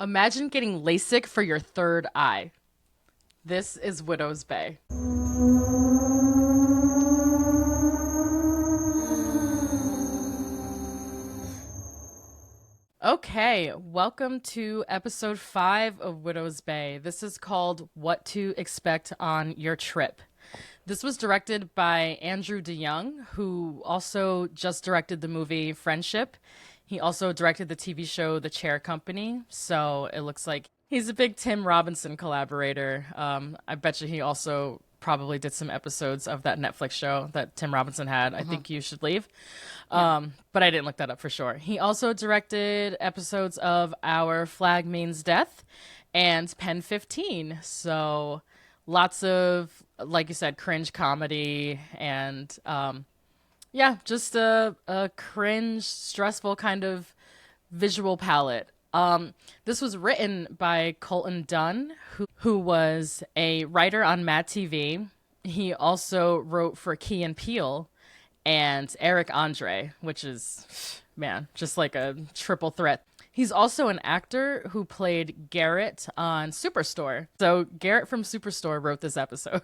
Imagine getting LASIK for your third eye. This is Widow's Bay. Okay, welcome to episode 5 of Widow's Bay. This is called What to Expect on Your Trip. This was directed by Andrew DeYoung, who also just directed the movie Friendship. He also directed the TV show The Chair Company, so it looks like he's a big Tim Robinson collaborator. I bet you he also probably did some episodes of that Netflix show that Tim Robinson had, I Think You Should Leave. But I didn't look that up for sure. He also directed episodes of Our Flag Means Death and Pen 15. So lots of, like you said, cringe comedy and just a cringe, stressful kind of visual palette. This was written by Colton Dunn, who was a writer on Mad TV. He also wrote for Key and Peele and Eric Andre, which is, man, just like a triple threat. He's also an actor who played Garrett on Superstore. So Garrett from Superstore wrote this episode.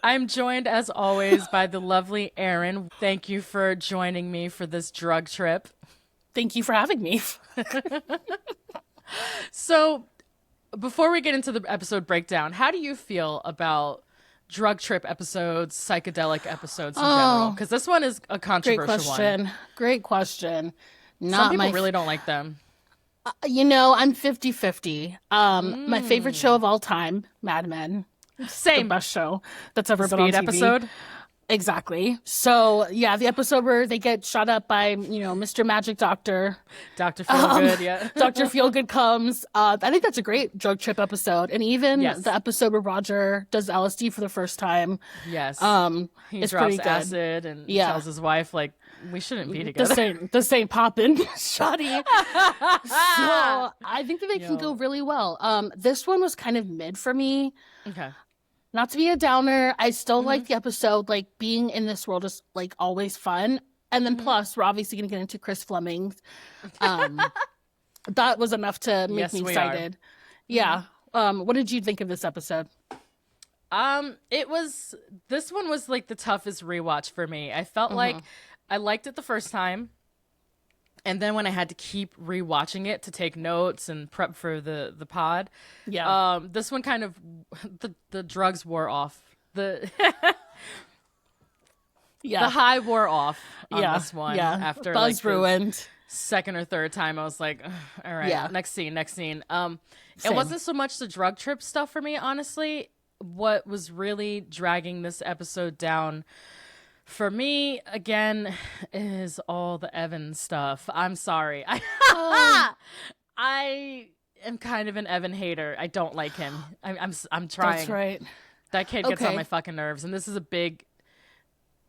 I'm joined, as always, by the lovely Erin. Thank you for joining me for this drug trip. Thank you for having me. So, before we get into the episode breakdown, how do you feel about drug trip episodes, psychedelic episodes in general? Because this one is a controversial one. Great question. Some people really don't like them. I'm 50-50. My favorite show of all time, Mad Men. Same. The best show that's ever been on TV. Episode? Exactly. So, yeah, the episode where they get shot up by, Mr. Magic Doctor. Dr. Feelgood, yeah. Dr. Feelgood comes. I think that's a great drug trip episode. And even the episode where Roger does LSD for the first time. Yes. He it's drops pretty good. Acid and tells his wife, like, we shouldn't be together. This ain't poppin', shoddy. So I think that they can go really well. This one was kind of mid for me. Okay. Not to be a downer, I still like the episode. Like, being in this world is, like, always fun. And then plus, we're obviously going to get into Chris Fleming. That was enough to make me excited. Yeah. What did you think of this episode? This one was, like, the toughest rewatch for me. I felt like I liked it the first time. And then when I had to keep rewatching it to take notes and prep for the pod, this one kind of the drugs wore off. The high wore off on this one. Yeah, after buzz ruined. Second or third time, I was like, all right, next scene. It wasn't so much the drug trip stuff for me, honestly. What was really dragging this episode down for me, again, is all the Evan stuff. I'm sorry. I am kind of an Evan hater. I don't like him. I'm trying. That's right. That kid gets on my fucking nerves, and this is a big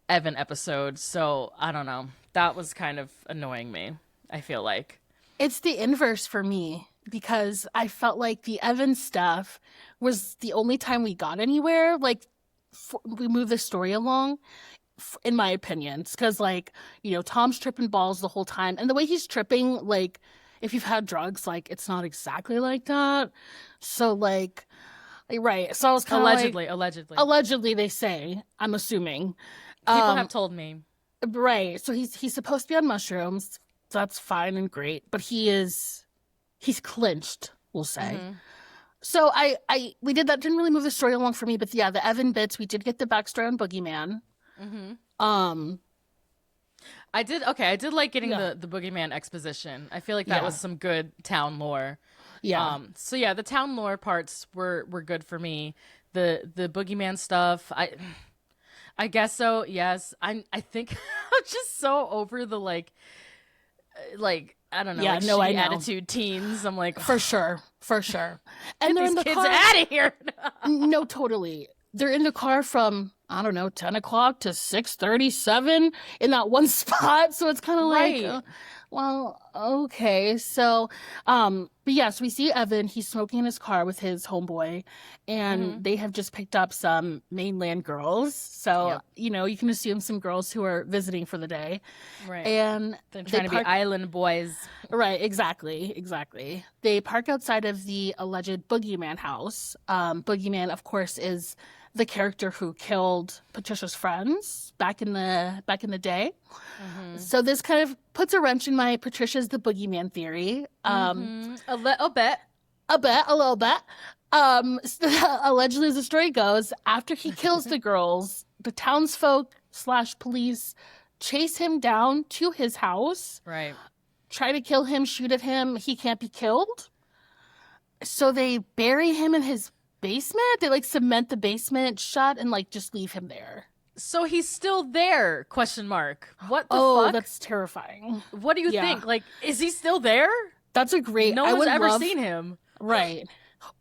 Evan episode, so I don't know. That was kind of annoying me, I feel like. It's the inverse for me, because I felt like the Evan stuff was the only time we got anywhere. Like, we moved the story along. In my opinion, because Tom's tripping balls the whole time, and the way he's tripping, like, if you've had drugs, like, it's not exactly like that. So right. So I was kind of allegedly they say. I'm assuming people have told me. Right. So he's supposed to be on mushrooms. That's fine and great, but he's clinched, we'll say. So we did that. Didn't really move the story along for me, but the Evan bits, we did get the backstory on Boogeyman. I did like getting the Boogeyman exposition. I feel like that was some good town lore. The town lore parts were good for me. The Boogeyman stuff, I guess so. Yes. I think I'm just so over the like I don't know, shitty attitude teens. I'm like, for sure. And they're these in the kids car. out of here. No, totally. They're in the car from, I don't know, 10 o'clock to 6:37 in that one spot. So it's kind of Well, okay. So, but yes, we see Evan. He's smoking in his car with his homeboy, and they have just picked up some mainland girls. So, Yep. you can assume some girls who are visiting for the day. Right. And They're they trying to be park, island boys. right, exactly. They park outside of the alleged Boogeyman house. Boogeyman, of course, is the character who killed Patricia's friends back in the day. So this kind of puts a wrench in my Patricia's the Boogeyman theory. A little bit. A little bit. Allegedly, as the story goes, after he kills the girls, the townsfolk / police chase him down to his house. Right. Try to kill him, shoot at him. He can't be killed. So they bury him in his basement. They like cement the basement shut and like just leave him there. So he's still there? Question mark. What the Oh, fuck? that's terrifying. What do you Yeah. think? Like, is he still there? That's a great. No I one's would ever love- seen him. Right.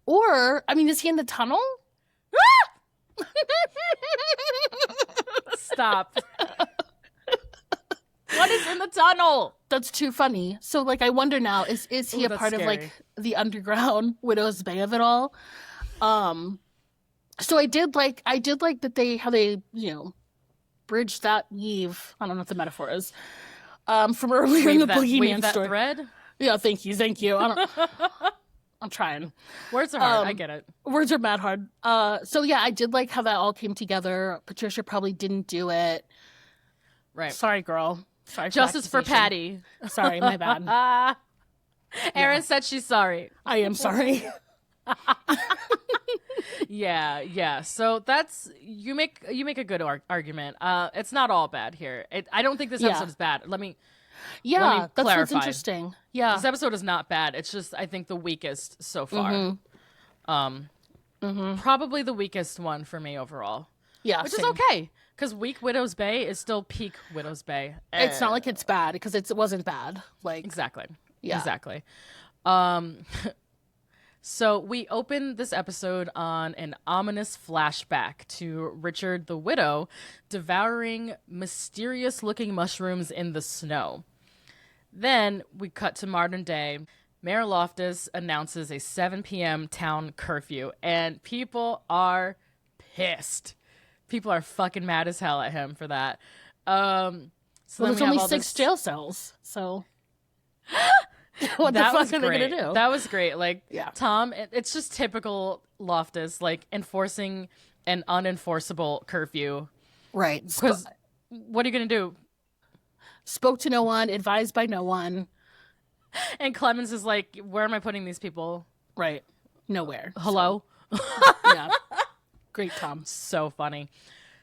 Or, I mean, is he in the tunnel? Stop. What is in the tunnel? That's too funny. So, like, I wonder now, is he Ooh, a that's part of scary. like the underground Widow's Bay of it all? So I did like that how they bridged that weave. I don't know what the metaphor is. From earlier in the Boogeyman that story. thread? Yeah, thank you. I'm trying. Words are hard. I get it. Words are mad hard. So yeah, I did like how that all came together. Patricia probably didn't do it. Right. Sorry, girl. Sorry. Justice for accusation. Patty. Sorry, my bad. Erin said she's sorry. I am sorry. Yeah. So that's you make a good argument. It's not all bad here. I don't think this Yeah. episode is bad. Let me Yeah, that's what's clarify. interesting. Yeah. This episode is not bad. It's just I think the weakest so far. Probably the weakest one for me overall. Yeah, Which same. is okay because weak Widow's Bay is still peak Widow's Bay. It's not like it's bad because it wasn't bad. Like Exactly. Yeah. Exactly. So we open this episode on an ominous flashback to Richard the Widow devouring mysterious-looking mushrooms in the snow. Then we cut to modern day. Mayor Loftus announces a 7 p.m. town curfew, and people are pissed. People are fucking mad as hell at him for that. So well, then there's we have only all 6 this- jail cells, so what the that fuck was are they great. gonna do? That was great. Like, Yeah. Tom, it's just typical Loftus, like enforcing an unenforceable curfew. Right. Because what are you gonna do? Spoke to no one, advised by no one. And Clemons is like, where am I putting these people? Right. Nowhere. Hello? Yeah. Great, Tom. So funny.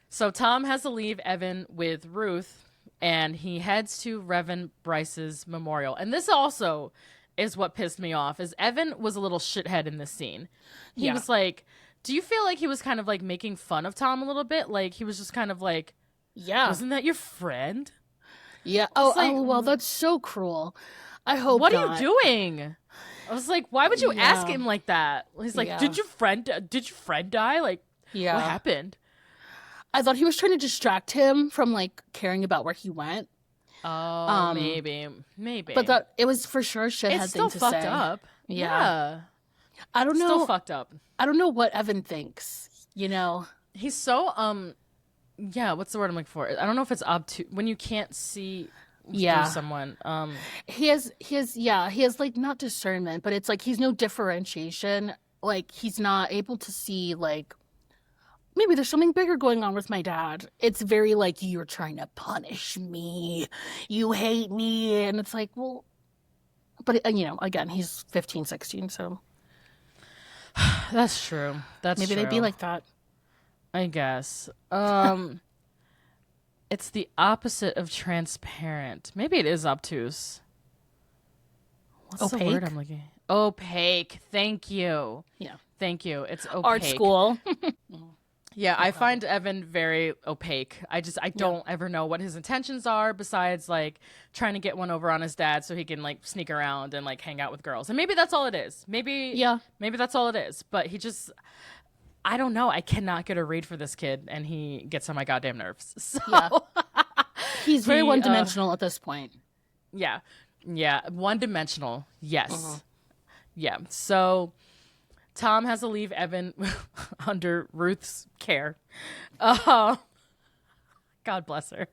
So Tom has to leave Evan with Ruth, and he heads to Reverend Bryce's memorial. And this also is what pissed me off, is Evan was a little shithead in this scene. He Yeah. was like, do you feel like he was kind of like making fun of Tom a little bit? Like he was just kind of like, Yeah. wasn't that your friend? Yeah. It's like- Oh, well, that's so cruel. I hope What not. are you doing? I was like, why would you ask Yeah. him like that? He's like, Yeah. did your friend die? Like, Yeah. what happened? I thought he was trying to distract him from like caring about where he went. Oh, maybe. But that it was for sure a shithead It's still thing to fucked say. up. Yeah. I don't know. Still fucked up. I don't know what Evan thinks. He's so yeah, what's the word I'm looking for? I don't know if it's obtuse when you can't see Yeah. through someone. He has like not discernment, but it's like he's no differentiation. Like he's not able to see like maybe there's something bigger going on with my dad. It's very like you're trying to punish me. You hate me, and it's like, well, but again, he's 15, 16, so That's true. That's maybe true. they'd be like that. I guess. It's the opposite of transparent. Maybe it is obtuse. What's the word Opaque? I'm looking? Opaque. Thank you. Yeah. Thank you. It's opaque. Art school. Yeah, I find Evan very opaque. I don't ever know what his intentions are besides like trying to get one over on his dad so he can like sneak around and like hang out with girls. And maybe that's all it is. Maybe that's all it is. But he just I don't know. I cannot get a read for this kid and he gets on my goddamn nerves. So Yeah. He's very He, one-dimensional at this point. yeah. Yeah, one-dimensional. Yes. Yeah. So Tom has to leave Evan under Ruth's care. Uh, God bless her.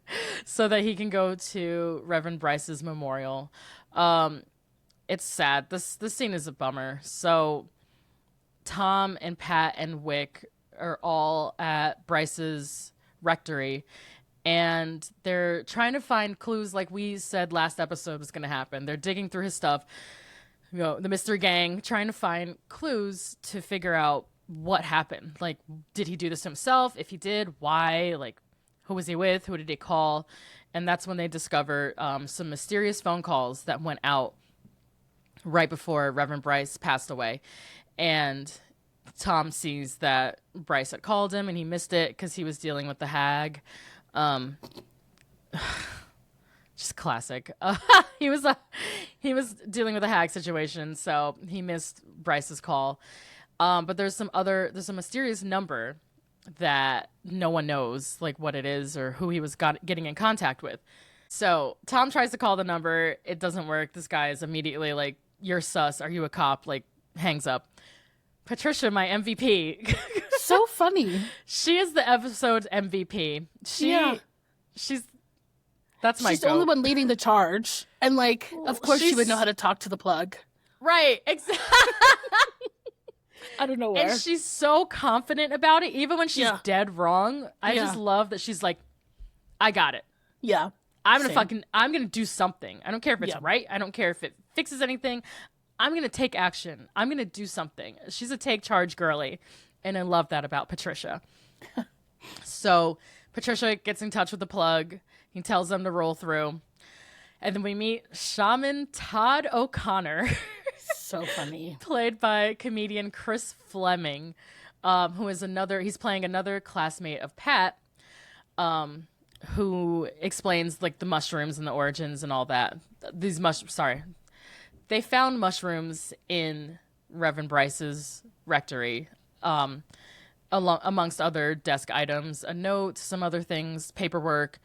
So that he can go to Reverend Bryce's memorial. It's sad. This scene is a bummer. So Tom and Pat and Wick are all at Bryce's rectory, and they're trying to find clues like we said last episode was going to happen. They're digging through his stuff, the mystery gang, trying to find clues to figure out what happened. Like, did he do this himself? If he did, why? Like, who was he with? Who did he call? And that's when they discover some mysterious phone calls that went out right before Reverend Bryce passed away. And Tom sees that Bryce had called him and he missed it because he was dealing with the hag. Just classic. He was dealing with a hag situation, so he missed Bryce's call. But there's a mysterious number that no one knows like what it is or who he was getting in contact with. So Tom tries to call the number. It doesn't work. This guy is immediately like, "You're sus. Are you a cop?" Like, hangs up. Patricia, my MVP. So funny. She is the episode's MVP. That's my She's the goat. only one leading the charge. And like, of course she would know how to talk to the plug. Right, exactly. I don't know where. And she's so confident about it, even when she's dead wrong. I just love that she's like, "I got it. Yeah. I'm gonna do something. I don't care if it's right. I don't care if it fixes anything. I'm gonna take action. I'm gonna do something." She's a take charge girly, and I love that about Patricia. So Patricia gets in touch with the plug. He tells them to roll through, and then we meet Shaman Todd O'Connor. So funny. Played by comedian Chris Fleming, who is he's playing another classmate of Pat, who explains like the mushrooms and the origins and all that. They found mushrooms in Reverend Bryce's rectory, amongst other desk items, a note, some other things, paperwork,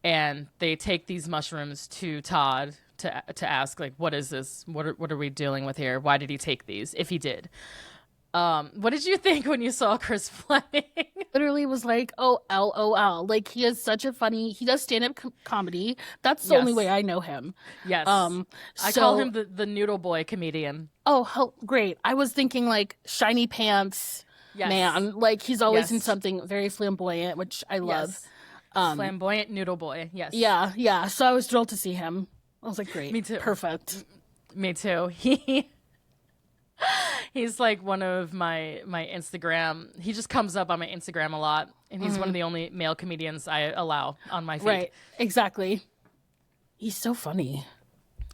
and they take these mushrooms to Todd to ask, like, what is this? What are we dealing with here? Why did he take these, if he did? What did you think when you saw Chris Fleming? Literally was like, oh, LOL. Like, he does stand-up comedy. That's the only way I know him. Yes. I call him the noodle boy comedian. Oh, great. I was thinking, like, shiny pants man. Like, he's always in something very flamboyant, which I love. Flamboyant noodle boy, yes. Yeah. So I was thrilled to see him. I was like, great. Me too. Perfect. Me too. He's like one of my Instagram. He just comes up on my Instagram a lot, and he's one of the only male comedians I allow on my feed. Right, exactly. He's so funny.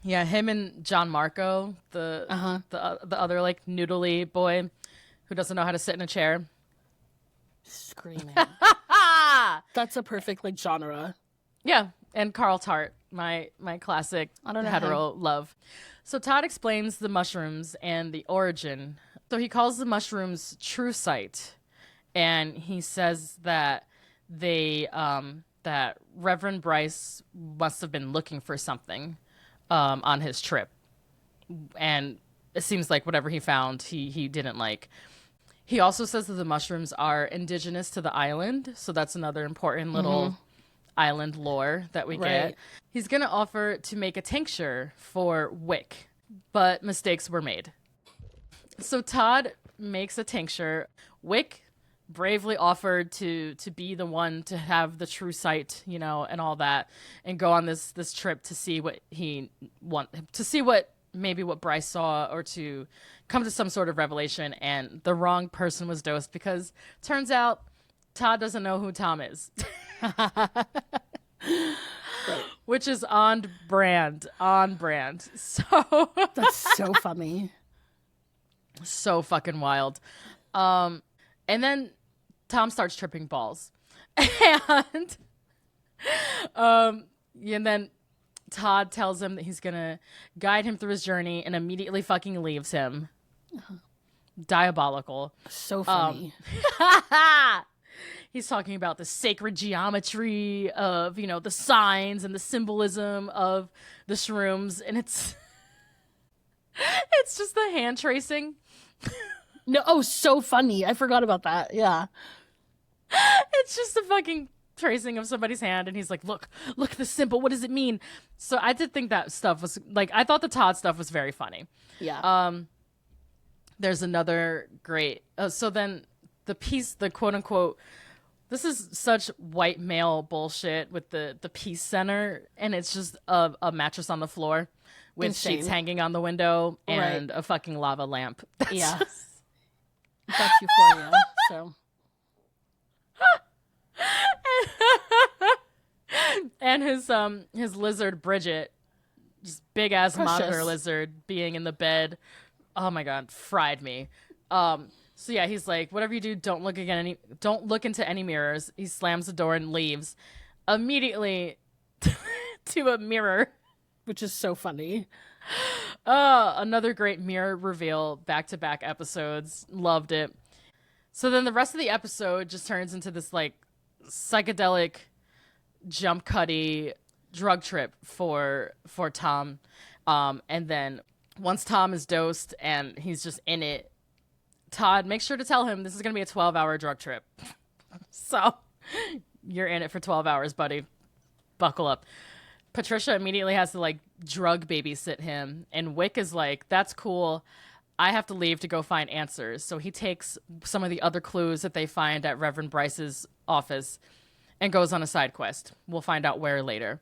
Yeah, him and John Marco, the other like noodly boy who doesn't know how to sit in a chair. Screaming. That's a perfect like genre. Yeah, and Carl Tart, my classic hetero love. So Todd explains the mushrooms and the origin. So he calls the mushrooms true sight, and he says that that Reverend Bryce must have been looking for something on his trip, and it seems like whatever he found, he didn't like. He also says that the mushrooms are indigenous to the island, so that's another important little island lore that we get. He's going to offer to make a tincture for Wick, but mistakes were made. So Todd makes a tincture. Wick bravely offered to be the one to have the true sight, and all that, and go on this trip to see what what Bryce saw, or to come to some sort of revelation. And the wrong person was dosed, because turns out Todd doesn't know who Tom is. Which is on brand. So that's so funny. So fucking wild. And then Tom starts tripping balls. And then Todd tells him that he's gonna guide him through his journey, and immediately fucking leaves him. Diabolical. So funny. he's talking about the sacred geometry of, you know, the signs and the symbolism of the shrooms, and it's just the hand tracing. No, oh, so funny. I forgot about that. Yeah. It's just a fucking tracing of somebody's hand, and he's like, look at the symbol, what does it mean? So I did think that stuff was like, I thought the Todd stuff was very funny. Yeah. There's another great so then the quote unquote, this is such white male bullshit with the peace center, and it's just a mattress on the floor with Insane. sheets hanging on the window and a fucking lava lamp. That's Yeah. just- That's Euphoria. So. And his lizard Bridget, just big ass Precious. monitor lizard being in the bed. Oh my god, fried me. So yeah, he's like, whatever you do, don't look into any mirrors. He slams the door and leaves immediately to a mirror, Which is so funny. another great mirror reveal, back-to-back episodes. Loved it. So then the rest of the episode just turns into this like psychedelic jump cutty drug trip for Tom. And then once Tom is dosed and he's just in it, Todd makes sure to tell him this is going to be a 12-hour drug trip. So you're in it for 12 hours, buddy. Buckle up. Patricia immediately has to like drug babysit him, and Wick is like, that's cool. I have to leave to go find answers. So he takes some of the other clues that they find at Reverend Bryce's office and goes on a side quest. We'll find out where later.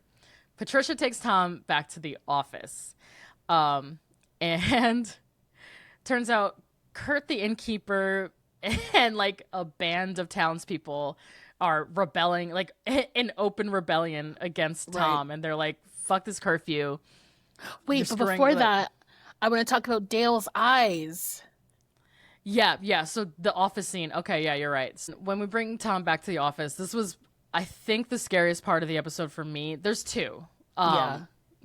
Patricia takes Tom back to the office. And turns out Kurt the innkeeper and like a band of townspeople are rebelling, like in open rebellion against Tom. And they're like, fuck this curfew. Wait, but before that, I want to talk about Dale's eyes. Yeah. So the office scene. Okay, yeah, you're right. So when we bring Tom back to the office, this was, I think, the scariest part of the episode for me. There's two. Yeah.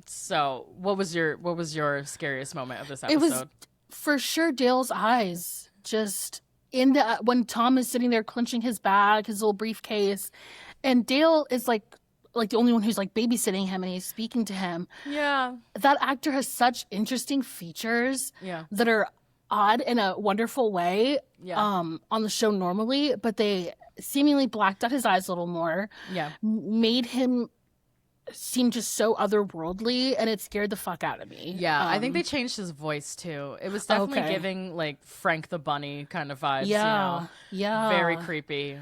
So what was your scariest moment of this episode? It was for sure Dale's eyes. Just in the when Tom is sitting there clenching his bag, his little briefcase, and Dale is like the only one who's like babysitting him, and he's speaking to him. Yeah. That actor has such interesting features that are odd in a wonderful way on the show normally, but they seemingly blacked out his eyes a little more. Yeah. Made him seem just so otherworldly, and it scared the fuck out of me. Yeah, I think they changed his voice too. It was definitely Okay. giving like Frank the Bunny kind of vibes, Yeah. you know? Yeah. Very creepy.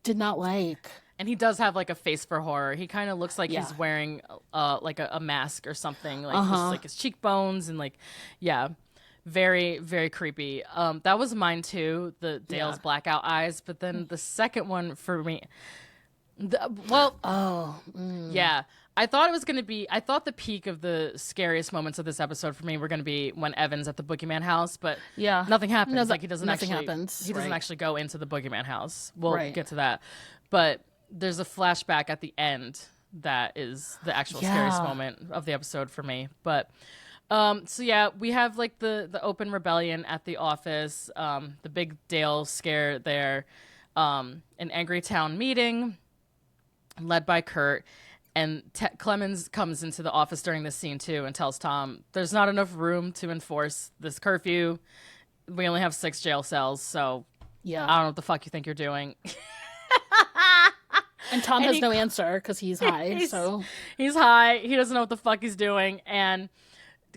Did not like. And he does have like a face for horror. He kind of looks like Yeah. he's wearing like a mask or something, like just like his cheekbones and like, yeah, very, very creepy. That was mine too, the Dale's blackout eyes. But then the second one for me, yeah, I thought it was going to be, I thought the peak of the scariest moments of this episode for me were going to be when Evan's at the Boogeyman house, but nothing happens. No, like he doesn't nothing actually, happens. he doesn't Right. actually go into the Boogeyman house. We'll Right. get to that. But there's a flashback at the end that is the actual scariest moment of the episode for me. But so yeah, we have like the open rebellion at the office, the big Dale scare there, an angry town meeting led by Kurt, and Clemons comes into the office during this scene too and tells Tom there's not enough room to enforce this curfew. We only have 6 jail cells, so I don't know what the fuck you think you're doing. And Tom has no answer because he's high. He's high. He doesn't know what the fuck he's doing. And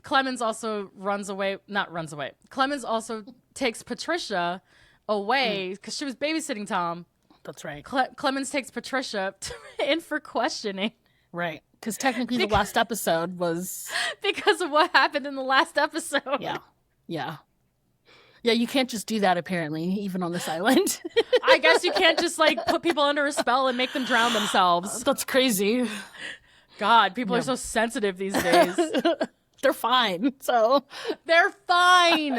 Clemons also Clemons also takes Patricia away because she was babysitting Tom. That's right. Clemons takes Patricia in for questioning. Right. Because technically the last episode was... Because of what happened in the last episode. Yeah. Yeah. Yeah, you can't just do that, apparently, even on this island. I guess you can't just, like, put people under a spell and make them drown themselves. That's crazy. God, people are so sensitive these days. They're fine, so... They're fine!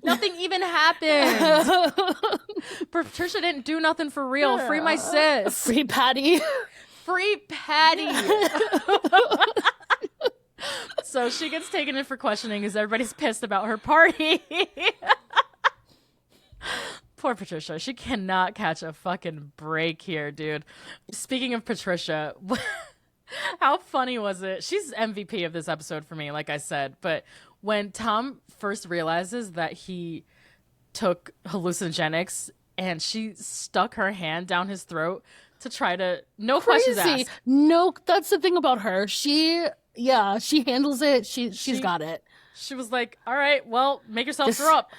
Nothing even happened. Patricia didn't do nothing for real. Free my sis. Free Patty. Free Patty. So she gets taken in for questioning because everybody's pissed about her party. Poor Patricia. She cannot catch a fucking break here, dude. Speaking of Patricia, how funny was it? She's MVP of this episode for me, like I said. But when Tom first realizes that he took hallucinogenics and she stuck her hand down his throat to try to, no questions asked. No, that's the thing about her. She handles it. She's got it. She was like, all right, well, make yourself throw up.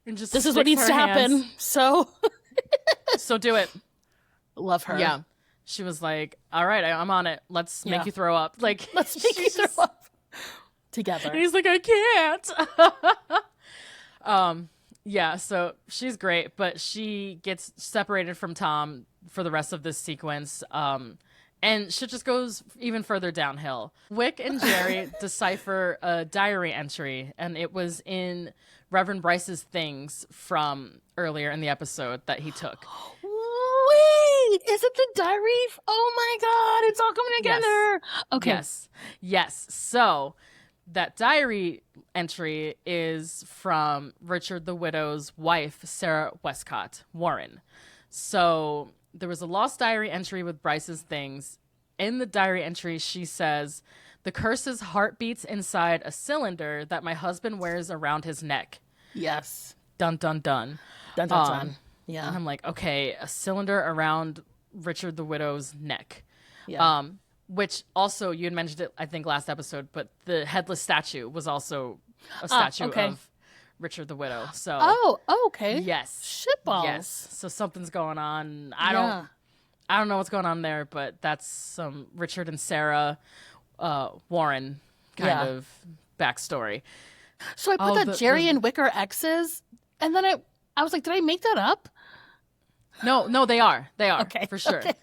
And just this is what needs to happen. So do it. Love her. Yeah. She was like, all right, I'm on it. Let's make you throw up. Like, let's make you throw up together. And he's like, I can't. Yeah, so she's great, but she gets separated from Tom for the rest of this sequence. And shit just goes even further downhill. Wick and Jerry decipher a diary entry, and it was in Reverend Bryce's things from earlier in the episode that he took. Wait, is it the diary? Oh my God, it's all coming together. Yes. Okay. Yes. So that diary entry is from Richard the Widow's wife, Sarah Westcott Warren. So there was a lost diary entry with Bryce's things. In the diary entry, she says, "The curse's heart beats inside a cylinder that my husband wears around his neck." Yes. Dun, dun, dun. Dun, dun, dun. Yeah. And I'm like, okay, a cylinder around Richard the Widow's neck. Yeah. Which also, you had mentioned it, I think, last episode, but the headless statue was also a statue of Richard the Widow. So. Oh, okay. Yes. Shitballs. Yes. So something's going on. I don't know what's going on there, but that's some Richard and Sarah Warren kind of backstory. So I put that Jerry and Wick are exes, and then I was like, did I make that up? No, they are. They are. Okay. For sure. Okay.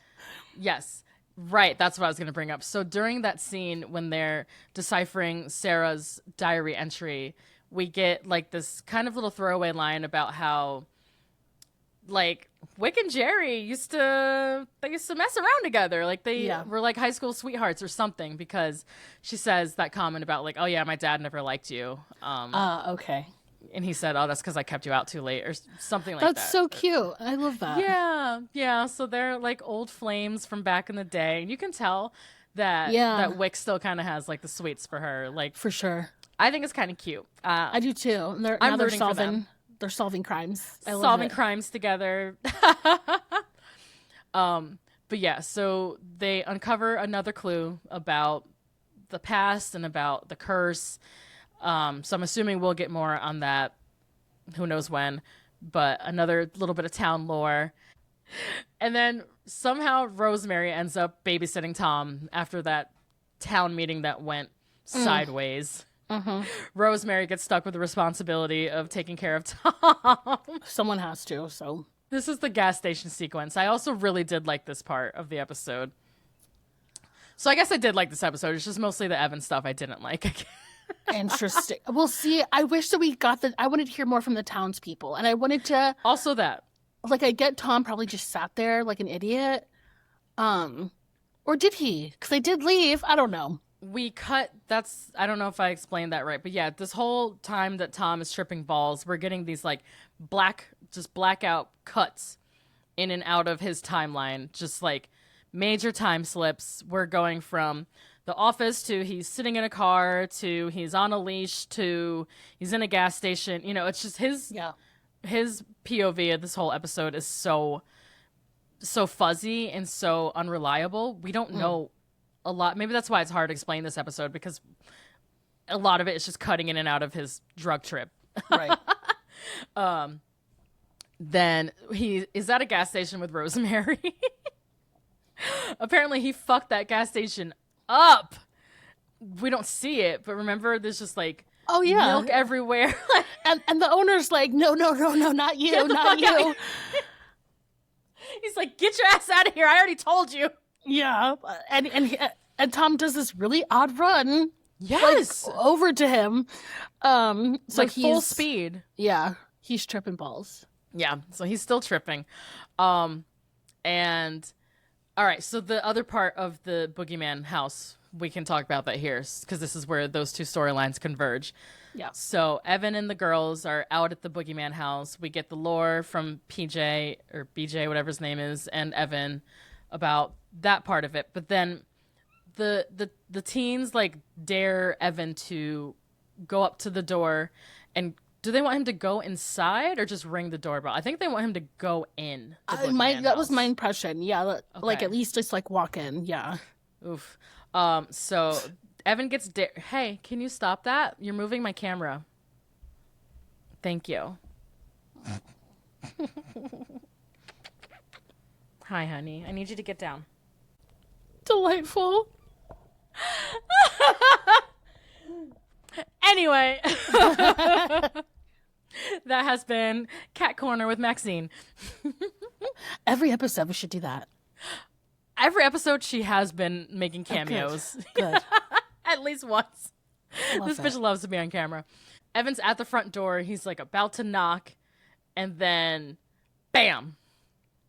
Yes. Right. That's what I was going to bring up. So during that scene when they're deciphering Sarah's diary entry, we get like this kind of little throwaway line about how like Wick and Jerry used to mess around together. Like they were like high school sweethearts or something, because she says that comment about like, oh yeah, my dad never liked you. Okay. And he said, oh, that's because I kept you out too late or something like that. That's so cute. I love that. Yeah. So they're like old flames from back in the day. And you can tell that Wick still kind of has like the sweets for her. Like, for sure. I think it's kind of cute. I do too. And they're solving crimes. Solving crimes together. But yeah, so they uncover another clue about the past and about the curse. So I'm assuming we'll get more on that. Who knows when? But another little bit of town lore. And then somehow Rosemary ends up babysitting Tom after that town meeting that went sideways. Mm-hmm. Rosemary gets stuck with the responsibility of taking care of Tom. Someone has to, so. This is the gas station sequence. I also really did like this part of the episode. So I guess I did like this episode. It's just mostly the Evan stuff I didn't like. Interesting. Well, see, I wish that I wanted to hear more from the townspeople. And I wanted to. Also that. Like, I get Tom probably just sat there like an idiot. Or did he? Because they did leave. I don't know. I don't know if I explained that right, but yeah, this whole time that Tom is tripping balls, we're getting these like blackout cuts in and out of his timeline, just like major time slips. We're going from the office to he's sitting in a car to he's on a leash to he's in a gas station. You know, it's just his POV of this whole episode is so fuzzy and so unreliable. We don't know a lot. Maybe that's why it's hard to explain this episode, because a lot of it is just cutting in and out of his drug trip. Right. Then he is at a gas station with Rosemary. Apparently he fucked that gas station up. We don't see it, but remember there's just like milk everywhere. and the owner's like, no, not you, not you. He's like, get your ass out of here. I already told you. Yeah, and Tom does this really odd run. Yes, like, over to him. So like full speed. Yeah, he's tripping balls. Yeah, so he's still tripping. And all right, so the other part of the Boogeyman house we can talk about that here because this is where those two storylines converge. Yeah. So Evan and the girls are out at the Boogeyman house. We get the lore from PJ or BJ, whatever his name is, and Evan about that part of it. But then the teens like dare Evan to go up to the door, and do they want him to go inside or just ring the doorbell? I think they want him to go in. That was my impression. Yeah, like Okay. at least just like walk in. Yeah. Oof. So Evan gets Hey, can you stop that? You're moving my camera. Thank you. Hi, honey. I need you to get down. Delightful. Anyway, that has been Cat Corner with Maxine. Every episode we should do that. Every episode she has been making cameos. Good. At least once. Love This that. bitch loves to be on camera. Evan's at the front door. He's like about to knock, and then bam,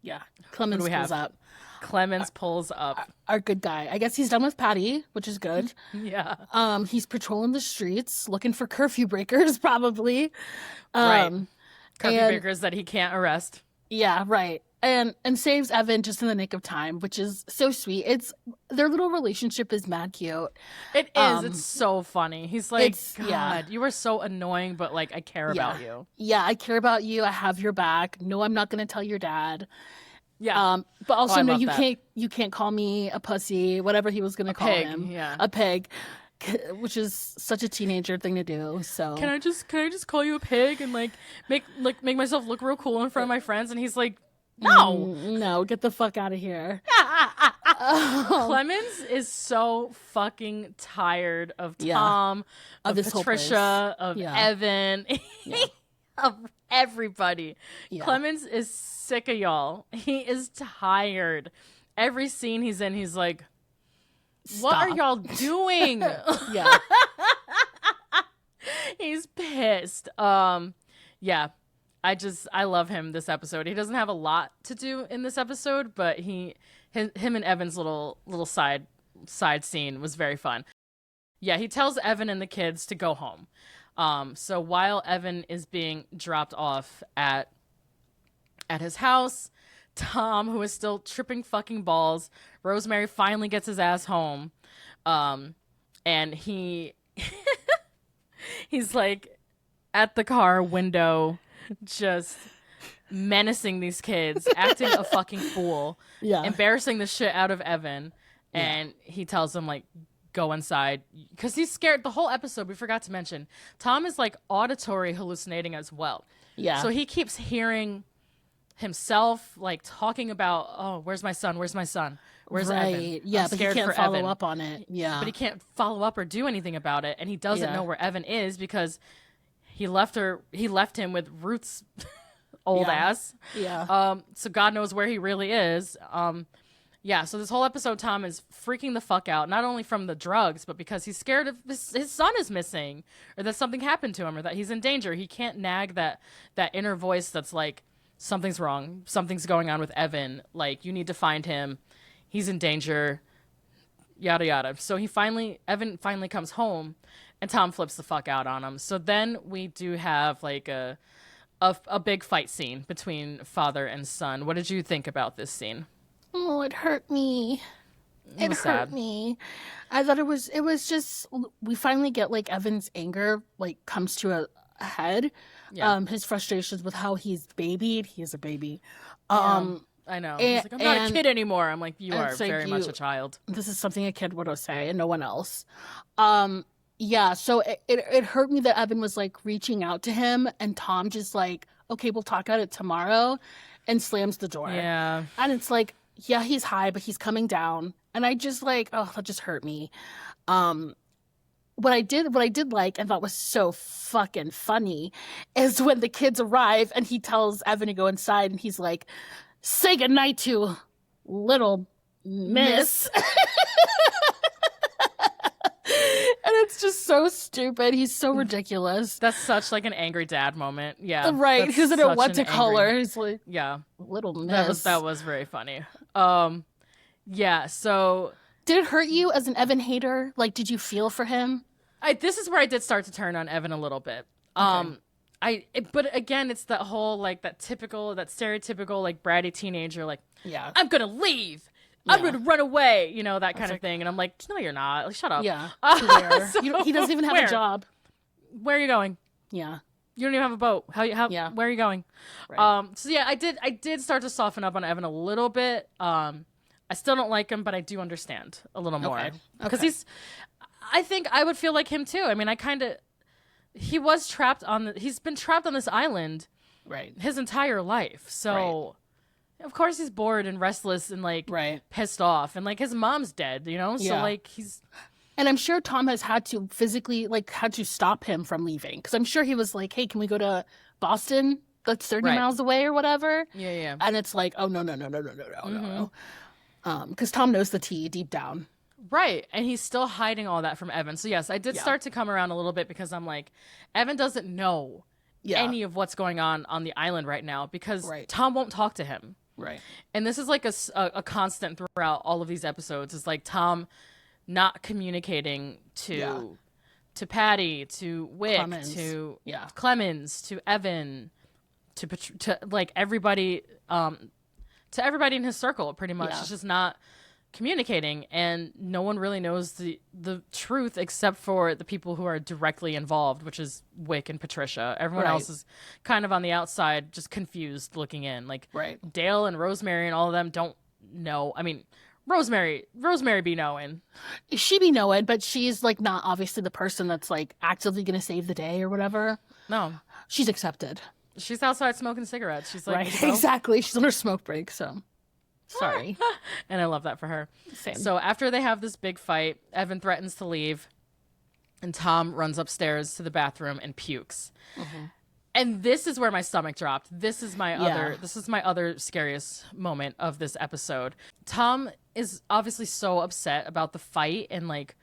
Yeah. do Clemons we pulls have? up. Clemons pulls up. Our good guy. I guess he's done with Patty, which is good. Yeah. He's patrolling the streets, looking for curfew breakers, probably. Right. Curfew and- breakers that he can't arrest. Yeah, right. And saves Evan just in the nick of time, which is so sweet. It's their little relationship is mad cute. It is. It's so funny. He's like, it's- God, yeah. you are so annoying, but like I care about you. Yeah, I care about you. I have your back. No, I'm not going to tell your dad. Yeah. But also, I no, love you that. can't call me a pussy, whatever he was going to call pig, him. yeah. A pig, which is such a teenager thing to do. So Can I just call you a pig and like make myself look real cool in front of my friends? And he's like, no. No, get the fuck out of here. Clemens is so fucking tired of Yeah. Tom, of this whole Patricia, place. of Yeah. Evan, of everybody. Yeah. Clemens is sick of y'all. He is tired. Every scene he's in, he's like, what are Stop. y'all doing? Yeah. He's pissed. Yeah. I love him this episode. He doesn't have a lot to do in this episode, but him and Evan's little side scene was very fun. Yeah, he tells Evan and the kids to go home. So while Evan is being dropped off at his house, Tom, who is still tripping fucking balls, Rosemary finally gets his ass home. And he's like at the car window, just menacing these kids, acting a fucking fool, Yeah. embarrassing the shit out of Evan. And he tells them, like, go inside because he's scared. The whole episode, we forgot to mention, Tom is like auditory hallucinating as well. Yeah. So he keeps hearing himself like talking about, oh, where's my son? Where's my son? Where's right. Evan? Yeah, I'm but he scared can't for follow Evan. up on it. Yeah. But he can't follow up or do anything about it, and he doesn't Yeah. know where Evan is because he left him with Ruth's old Yeah. ass. Yeah. So God knows where he really is. Yeah, so this whole episode, Tom is freaking the fuck out, not only from the drugs, but because he's scared of his son is missing, or that something happened to him, or that he's in danger. He can't nag that inner voice that's like, something's wrong, something's going on with Evan, like, you need to find him, he's in danger, yada yada. So Evan finally comes home, and Tom flips the fuck out on him. So then we do have like a big fight scene between father and son. What did you think about this scene? Oh, it hurt me. It was hurt sad. me. I thought it was just, we finally get like Evan's anger like comes to a head. Yeah. His frustrations with how he's babied. He is a baby. I know. He's like, I'm not a and- kid anymore. I'm like, you are it's like very much a child. This is something a kid would say and no one else. Yeah, so it hurt me that Evan was like reaching out to him and Tom just like, okay, we'll talk about it tomorrow, and slams the door. Yeah. And it's like, yeah, he's high, but he's coming down. And I just like, oh, that just hurt me. What I did like and thought was so fucking funny is when the kids arrive and he tells Evan to go inside and he's like, say goodnight to little miss. And it's just so stupid. He's so ridiculous. That's such like an angry dad moment. Yeah. Right. That's He doesn't know such what an to call angry- her. He's like, Yeah. little miss. That was very funny. Yeah, so Did it hurt you as an Evan hater? Like, did you feel for him? This is where I did start to turn on Evan a little bit. But again, it's that whole like that stereotypical like bratty teenager, like, I'm gonna leave. I'm gonna run away, you know, that kind of thing. And I'm like, no, you're not. Like, shut up. Yeah. So, he doesn't even have a job. Where are you going? Yeah. You don't even have a boat. Where are you going? Right. So yeah, I did start to soften up on Evan a little bit. I still don't like him, but I do understand a little more. Because I think I would feel like him too. I mean, he's been trapped on this island his entire life. So of course he's bored and restless and like pissed off, and like his mom's dead, you know? So like and I'm sure Tom has had to physically had to stop him from leaving, because I'm sure he was like, hey, can we go to Boston? That's 30 miles away or whatever. Yeah. And it's like, oh, no. Because Tom knows the tea deep down. Right. And he's still hiding all that from Evan. So yes, I did start to come around a little bit, because I'm like, Evan doesn't know any of what's going on the island right now, because Tom won't talk to him. Right. And this is like a constant throughout all of these episodes. It's like Tom not communicating to Patty, to Wick, Clemons. to Clemons, to Evan, to like everybody, to everybody in his circle, pretty much. It's just not communicating, and no one really knows the truth except for the people who are directly involved, which is Wick and Patricia. Everyone else is kind of on the outside, just confused looking in. Like Dale and Rosemary and all of them don't know. I mean, Rosemary be knowing. She be knowing, but she's like not obviously the person that's like actively gonna save the day or whatever. No. She's accepted. She's outside smoking cigarettes. She's like, exactly. She's on her smoke break, so sorry. And I love that for her. Same. So after they have this big fight, Evan threatens to leave, and Tom runs upstairs to the bathroom and pukes. And this is where my stomach dropped. This is my other scariest moment of this episode. Tom is obviously so upset about the fight and like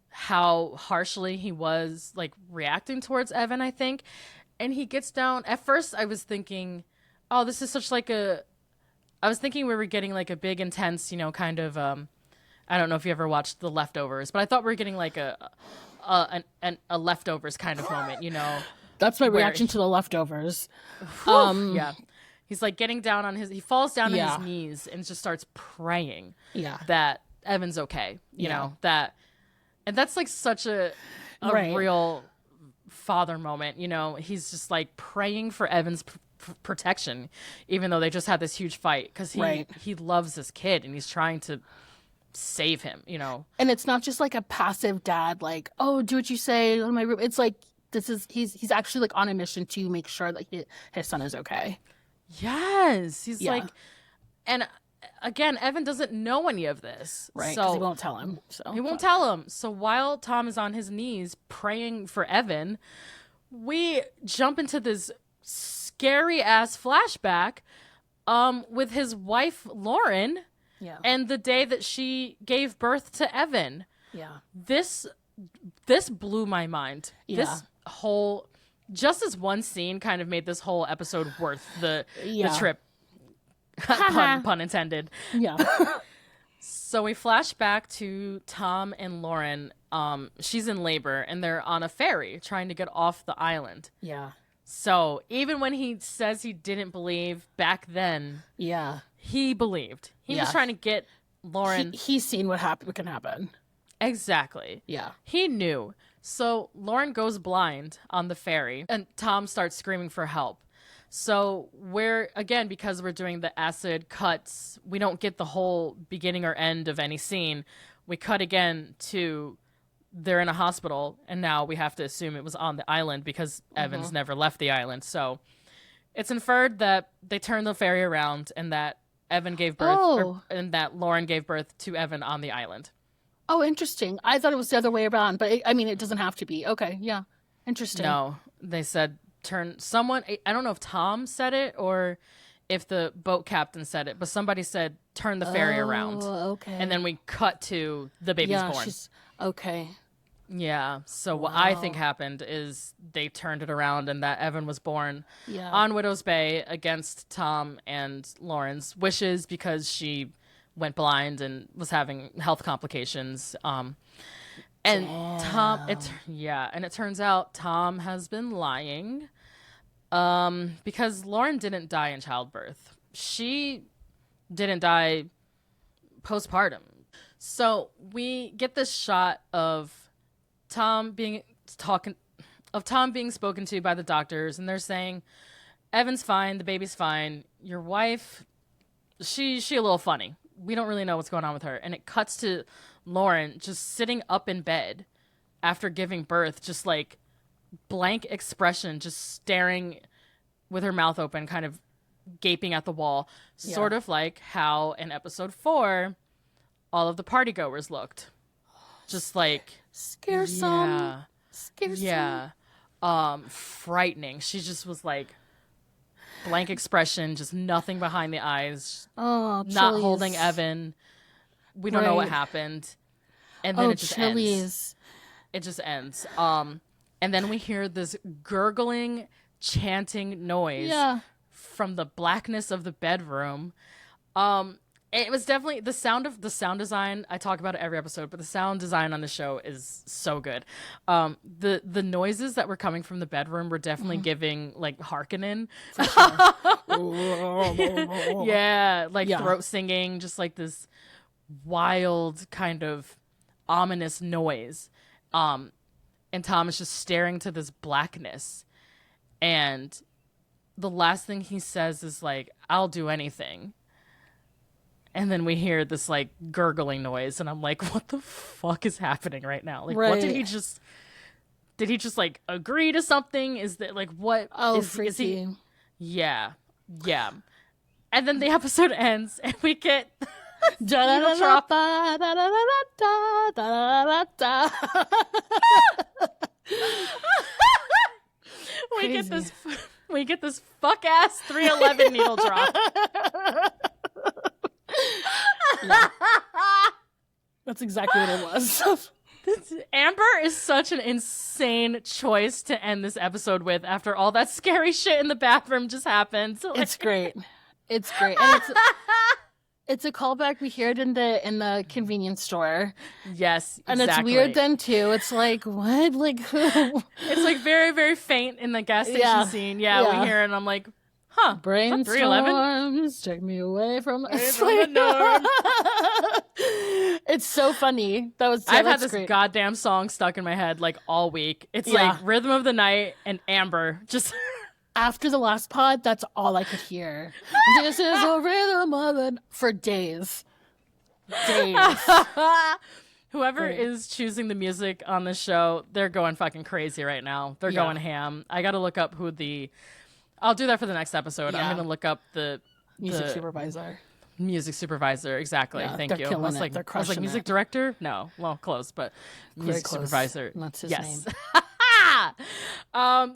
how harshly he was like reacting towards Evan, I think. And he gets down. At first I was thinking, oh, this is such like I was thinking we were getting like a big intense, you know, kind of I don't know if you ever watched The Leftovers, but I thought we were getting like a Leftovers kind of moment, you know. That's my reaction to The Leftovers. Yeah. He's like getting down on he falls down on his knees and just starts praying that Evan's okay, you know, and that's like such a real father moment, you know. He's just like praying for Evan's protection, even though they just had this huge fight, because he loves this kid and he's trying to save him, you know. And it's not just like a passive dad, like, oh, do what you say in my room. It's like he's actually like on a mission to make sure that his son is okay. Yes, he's like, and again, Evan doesn't know any of this, right? So he won't tell him. So he won't tell him. So while Tom is on his knees praying for Evan, we jump into this scary ass flashback with his wife Lauren and the day that she gave birth to Evan. This blew my mind. This whole just as one scene kind of made this whole episode worth the trip. pun intended. So we flash back to Tom and Lauren. She's in labor and they're on a ferry trying to get off the island. So even when he says he didn't believe back then, he believed. He was trying to get Lauren. He's seen what can happen. Exactly. He knew. So Lauren goes blind on the ferry and Tom starts screaming for help. So because we're doing the acid cuts, we don't get the whole beginning or end of any scene. We cut again to they're in a hospital, and now we have to assume it was on the island because Evans never left the island. So it's inferred that they turned the ferry around and that Evan gave birth, and that Lauren gave birth to Evan on the island. Oh, interesting. I thought it was the other way around, but it doesn't have to be. Okay, yeah. Interesting. No, they said I don't know if Tom said it or if the boat captain said it, but somebody said turn the ferry around. Okay. And then we cut to the baby's born. Okay. Yeah. So what I think happened is they turned it around and that Evan was born on Widow's Bay against Tom and Lauren's wishes because she went blind and was having health complications. And Damn. it turns out Tom has been lying, because Lauren didn't die in childbirth. She didn't die postpartum. So we get this shot of Tom being spoken to by the doctors, and they're saying, Evan's fine, the baby's fine. Your wife, she a little funny. We don't really know what's going on with her. And it cuts to Lauren just sitting up in bed after giving birth, just like blank expression, just staring with her mouth open, kind of gaping at the wall, sort of like how in episode 4 all of the partygoers looked. Just like Scaresome. Frightening. She just was like blank expression, just nothing behind the eyes. Oh, not holding Evan. We don't know what happened. And then it just ends. It just ends. And then we hear this gurgling, chanting noise from the blackness of the bedroom. It was definitely the sound design. I talk about it every episode, but the sound design on the show is so good. The noises that were coming from the bedroom were definitely giving like Harkonnen. For sure. Throat singing, just like this wild kind of ominous noise. And Tom is just staring to this blackness, and the last thing he says is like, "I'll do anything." And then we hear this like gurgling noise, and I'm like, what the fuck is happening right now? Like, what did he just like agree to something? Is that like, what? Oh, is he? Yeah. And then the episode ends, and we get needle drop. We get this fuck ass 311 needle drop. Yeah. That's exactly what it was. Amber is such an insane choice to end this episode with after all that scary shit in the bathroom just happened. Like... It's great. And it's a callback. We hear it in the convenience store. Yes, exactly. And it's weird then too. It's like, what? Like, it's like very, very faint in the gas station scene. Yeah, we hear it and I'm like, huh, brainstorms take me away from the norm. It's so funny. I've had this goddamn song stuck in my head like all week. It's like Rhythm of the Night and Amber. Just after the last pod, that's all I could hear. This is a rhythm of it for days. Whoever is choosing the music on this show, they're going fucking crazy right now. They're going ham. I gotta look up I'll do that for the next episode. I'm going to look up the music supervisor. Music supervisor, exactly. Thank you. They're like music director? No, well, close, but music supervisor. That's his name.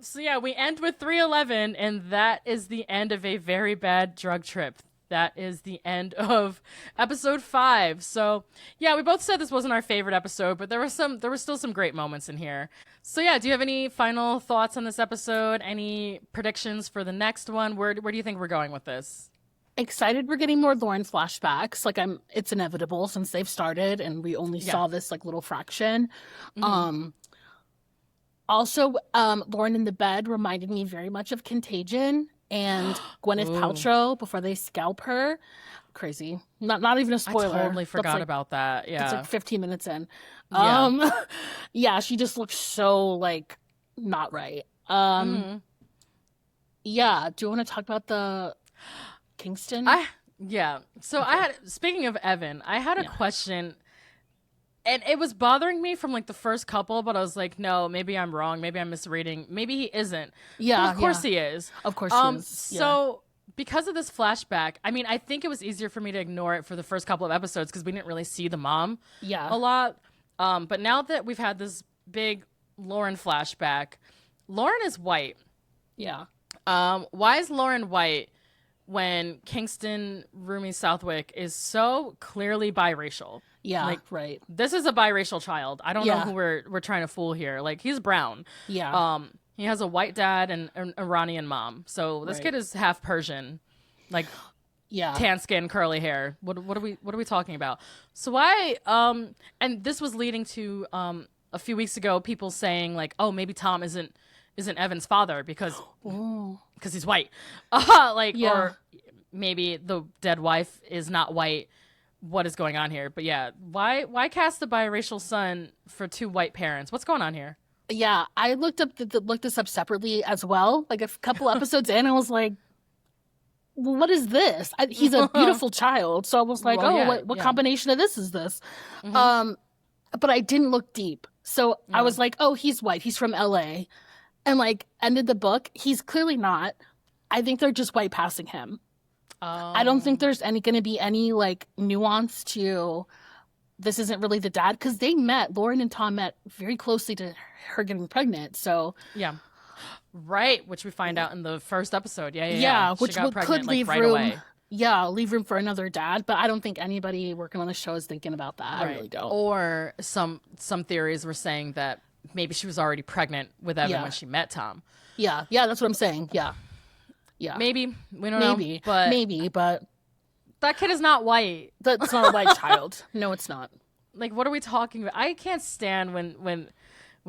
So yeah, we end with 311, and that is the end of a very bad drug trip. That is the end of episode 5. So yeah, we both said this wasn't our favorite episode, but there were still some great moments in here. So yeah, do you have any final thoughts on this episode? Any predictions for the next one? Where do you think we're going with this? Excited we're getting more Lauren flashbacks. Like it's inevitable since they've started and we only saw this like little fraction. Mm-hmm. Also, Lauren in the bed reminded me very much of Contagion and Gwyneth Paltrow before they scalp her. Crazy. Not even a spoiler. I totally forgot about that. Yeah. It's like 15 minutes in. Yeah, she just looks so like not right. Yeah, do you want to talk about the Kingston? Speaking of Evan, I had a question, and it was bothering me from like the first couple, but I was like, no, maybe I'm wrong. Maybe I'm misreading. Maybe he isn't. Yeah. But of course he is. Of course he is. So because of this flashback, I mean, I think it was easier for me to ignore it for the first couple of episodes because we didn't really see the mom a lot. But now that we've had this big Lauren flashback, Lauren is white. Yeah. Why is Lauren white when Kingston Rumi Southwick is so clearly biracial? Yeah, like, right. This is a biracial child. I don't know who we're trying to fool here. Like, he's brown. Yeah. He has a white dad and an Iranian mom. So this kid is half Persian. Like, Yeah. tan skin, curly hair. What are we talking about? So and this was leading to a few weeks ago people saying like, oh, maybe Tom isn't Evan's father because he's white. Or maybe the dead wife is not white. What is going on here? But yeah, why cast a biracial son for two white parents? What's going on here? Yeah, I looked this up separately as well. Like a couple episodes in, I was like, well, what is this? He's a beautiful child. So I was like, what combination of this is this? Mm-hmm. But I didn't look deep. So I was like, oh, he's white. He's from LA. And like ended the book. He's clearly not. I think they're just white passing him. I don't think there's going to be any like nuance to this isn't really the dad. Because Lauren and Tom met very closely to her getting pregnant. So yeah. Right, which we find out in the first episode. Yeah. Which could leave room. Away. Yeah, leave room for another dad, but I don't think anybody working on the show is thinking about that. Right. I really don't. Or some theories were saying that maybe she was already pregnant with Evan when she met Tom. Yeah, that's what I'm saying. Yeah. Maybe we don't know. Maybe, but that kid is not white. That's not a white child. No, it's not. Like, what are we talking about? I can't stand when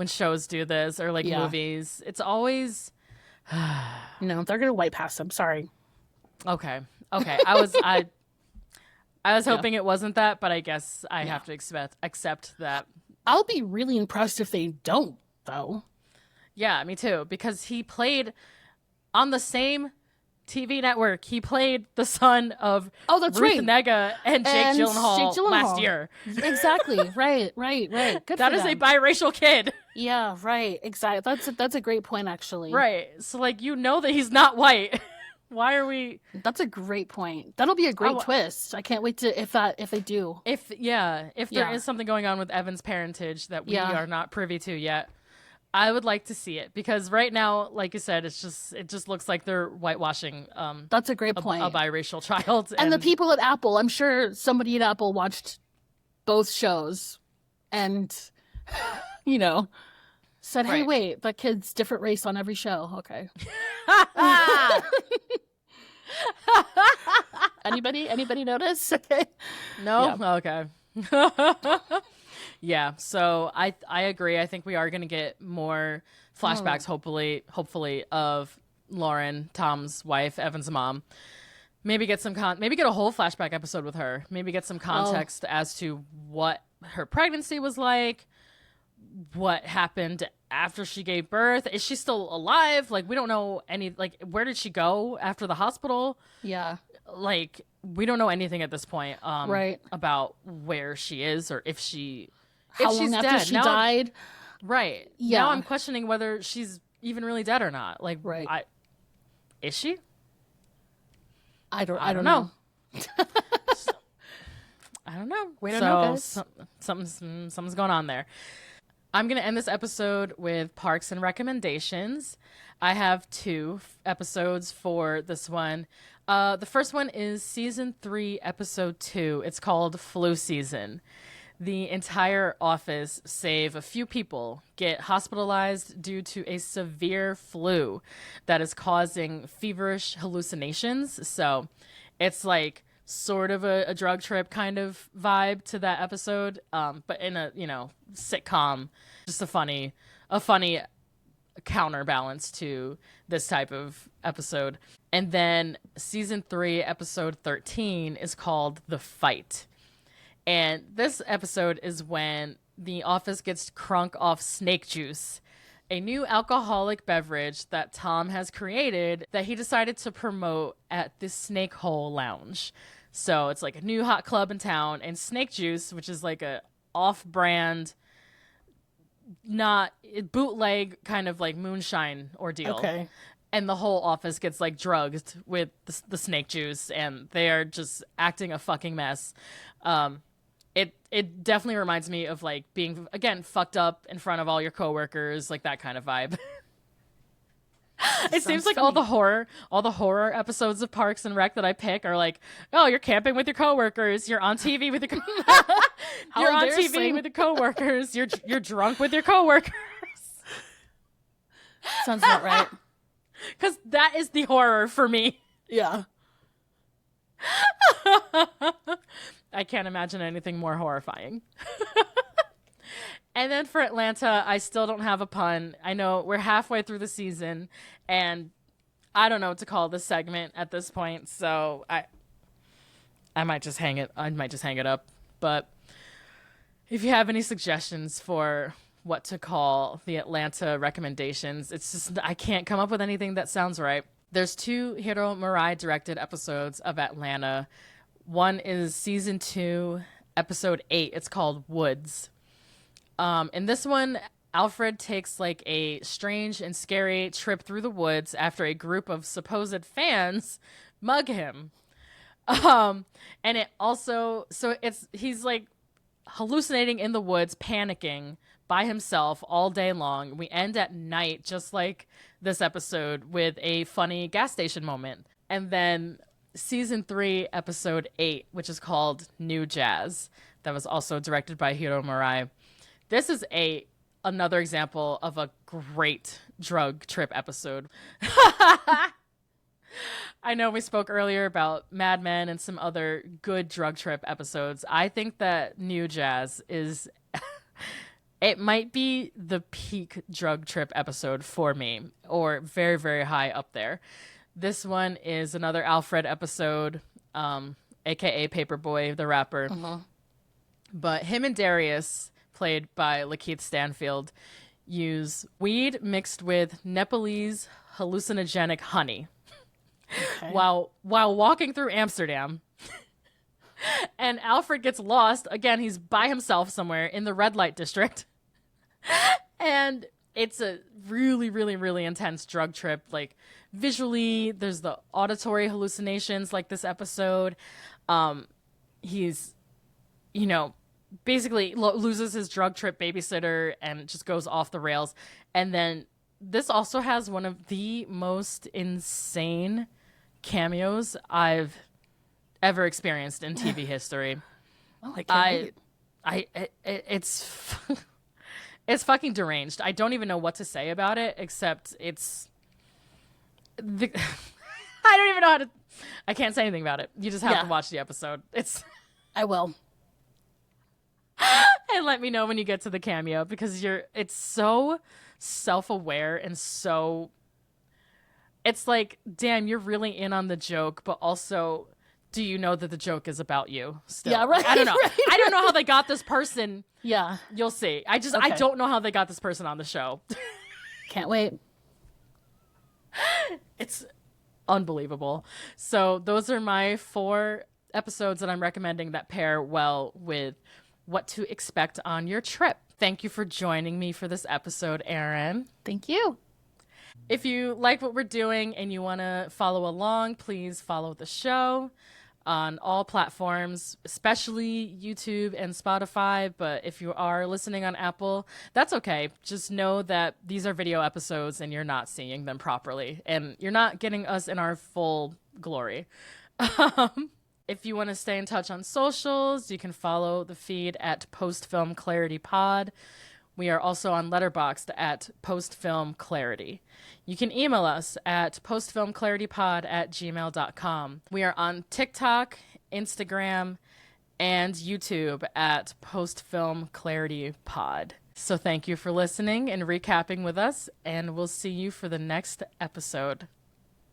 shows do this or like movies. It's always no, they're gonna white pass them. Sorry. Okay. I was hoping it wasn't that, but I guess I have to accept that. I'll be really impressed if they don't, though. Yeah, me too. Because he played on the same TV network. He played the son of Ruth Negga and Jake Gyllenhaal last year. Exactly. Right. Good. That is a biracial kid. Yeah. Right. Exactly. That's a great point, actually. Right. So like that he's not white. Why are we? That's a great point. That'll be a great twist. I can't wait to if they do. If there is something going on with Evan's parentage that we are not privy to yet, I would like to see it because right now, like you said, it just looks like they're whitewashing. That's a great point. A biracial child, and the people at Apple. I'm sure somebody at Apple watched both shows, and said, "Hey, wait, that kid's different race on every show." Okay. Anybody notice? Okay. No. Yeah. Okay. Yeah. So I agree. I think we are going to get more flashbacks. Hopefully of Lauren, Tom's wife, Evan's mom. Maybe get maybe get a whole flashback episode with her. Maybe get some context as to what her pregnancy was like. What happened after she gave birth? Is she still alive? Like, we don't know where did she go after the hospital? Yeah. Like, we don't know anything at this point right. about where she is or if she's long after dead. She died. Right. Yeah. Now I'm questioning whether she's even really dead or not. Like, right. Is she? I don't know. I don't know. We don't know, guys. Something's going on there. I'm going to end this episode with Parks and recommendations. I have 2 episodes for this one. The first one is season 3, episode 2. It's called Flu Season. The entire office, save a few people, get hospitalized due to a severe flu that is causing feverish hallucinations. So it's like sort of a drug trip kind of vibe to that episode, but in a sitcom, just a funny counterbalance to this type of episode. And then season 3 episode 13 is called The Fight, and this episode is when the office gets crunk off snake juice, a new alcoholic beverage that Tom has created that he decided to promote at the Snake Hole Lounge. So it's like a new hot club in town, and snake juice, which is like a off-brand, not bootleg kind of like moonshine ordeal. Okay. And the whole office gets like drugged with the snake juice, and they are just acting a fucking mess. It definitely reminds me of like being, again, fucked up in front of all your coworkers, like that kind of vibe. It seems like funny. all the horror episodes of Parks and Rec that I pick are like, oh, you're camping with your coworkers, you're on TV with your you're on TV with your coworkers, you're drunk with your coworkers. Sounds about right. Because that is the horror for me. Yeah. I can't imagine anything more horrifying. And then for Atlanta, I still don't have a pun. I know we're halfway through the season, and I don't know what to call this segment at this point, so I might just hang it. I might just hang it up. But if you have any suggestions for what to call the Atlanta recommendations, it's just I can't come up with anything that sounds right. There's 2 Hiro Murai directed episodes of Atlanta. One is season 2, episode 8. It's called Woods. In this one, Alfred takes like a strange and scary trip through the woods after a group of supposed fans mug him. And it also, he's like hallucinating in the woods, panicking by himself all day long. We end at night, just like this episode, with a funny gas station moment. And then season 3, episode 8, which is called New Jazz, that was also directed by Hiro Murai. This is another example of a great drug trip episode. I know we spoke earlier about Mad Men and some other good drug trip episodes. I think that New Jazz is it might be the peak drug trip episode for me, or very, very high up there. This one is another Alfred episode, aka Paperboy, the rapper. Uh-huh. But him and Darius, played by Lakeith Stanfield, use weed mixed with Nepalese hallucinogenic honey while walking through Amsterdam. And Alfred gets lost. Again, he's by himself somewhere in the red light district. And it's a really, really, really intense drug trip. Like, visually, there's the auditory hallucinations like this episode. He's, basically loses his drug trip babysitter and just goes off the rails. And then this also has one of the most insane cameos I've ever experienced in TV history. Oh, I can't wait. It's it's fucking deranged. I don't even know what to say about it, except I don't even know how to. I can't say anything about it. You just have to watch the episode. I will. And let me know when you get to the cameo, because it's so self-aware and so it's like, damn, you're really in on the joke, but also, do you know that the joke is about you still? Yeah, right. I don't know. Right. I don't know how they got this person. Yeah. You'll see. I don't know how they got this person on the show. Can't wait. It's unbelievable. So those are my 4 episodes that I'm recommending that pair well with what to expect on your trip. Thank you for joining me for this episode, Erin. Thank you. If you like what we're doing and you want to follow along, please follow the show on all platforms, especially YouTube and Spotify. But if you are listening on Apple, that's okay. Just know that these are video episodes and you're not seeing them properly, and you're not getting us in our full glory. If you want to stay in touch on socials, you can follow the feed at Postfilm Clarity Pod. We are also on Letterboxd at Postfilm Clarity. You can email us at postfilmclaritypod@gmail.com. We are on TikTok, Instagram, and YouTube at Postfilm Clarity Pod. So thank you for listening and recapping with us, and we'll see you for the next episode.